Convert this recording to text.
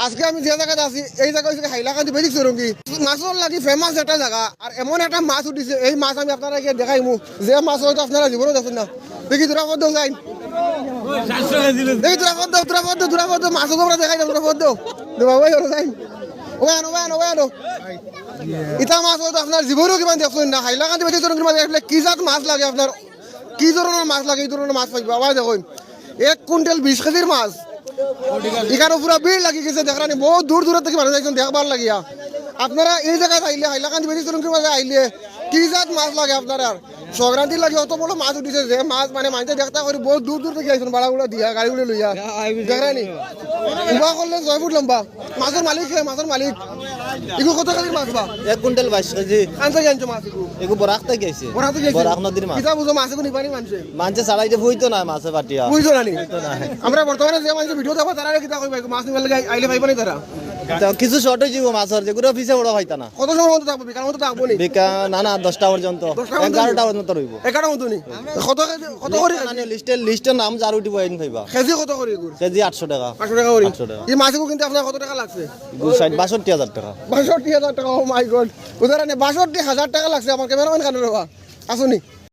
আজকে আমি যে জায়গাতে আছি এই জায়গা হচ্ছে হাইলাকান্দি বেদিক চরঙ্গি মাছর লাগি ফেমাস একটা জায়গা আর এমন একটা মাছ উঠিছে এই মাছ আমি আপনারা গিয়ে দেখাইমু যে মাছ হয়তো আপনারা জীবনও দেখেন না দেখি তোরা পদ্ম যাই দেখি তোরা পদ্ম মাছ আমরা দেখাই তোরা পদ্ম বাবাই ওরা যাই ওয়ানো ইটা মাছ হয়তো আপনার জীবনও কিমান দেখছেন না হাইলাকান্দি বেদিক চরঙ্গির মাঝে আসলে কি জাত মাছ লাগে আপনার কি ধরনের মাছ লাগে এই ধরনের মাছ পাইবা আবার দেখুন 1 কুইন্টাল 20 কেজির মাছ এখানে পুরো ভিড় লাগি গেছে দেখানি বহুত দূর দূর থেকে মানুষ একজন দেখবার লাগিয়া আপনারা এই জায়গায় আইলে হাইলাকান্দি বেদিক চরঙ্গির মাঝে আইলে কি জাত মাছ লাগে আপনারা সংক্রান্তির লাগে অত বড় মাছ উঠিছে যে মাছ মানে মানুষে দেখতে করে বহুত দূর দূর থেকে আইছেন ভাড়াগুলো দিয়া গাড়িগুলো লইয়া দেখানি উবা করলে 6 ফুট লম্বা মাছের মালিক এগু কত কেজির মাছ বা 1 কুইন্টাল 22 কেজি আনতে জানছো মাছ এগু বরাক থেকে গেছে বরাক নদীর মাছ কিতা বুঝো মাছ এগু নিবানি মানছে মানছে ছাড়াইতে হইতো না মাছে পাটিয়া বুঝছো না আমরা বর্তমানে যে মানুষ ভিডিও দেখো তারা কিতা কইবা মাছ নিবার লাগে আইলে পাইবা না তারা তো কিছু শর্ট হয়ে যাব মাছের যেগুলো পিছে বড় হইতা না কত সময় মতো থাকবো বিকাল মতো থাকবো নি বিকা না 10টা পর্যন্ত 11টা পর্যন্ত রইব 11টা মতো নি কত করে মানে লিস্টের নাম যার উঠিব আইন ভাইবা কেজি কত করে এগুর কেজি 800 টাকা 800 টাকা করে 800 টাকা এই মাছগুলো কিন্তু আপনার কত টাকা লাগছে 62000 টাকা 62000 টাকা ও মাই গড উদাহরণে 62000 টাকা লাগছে আমার ক্যামেরাম্যান কানে বাবা আসুনি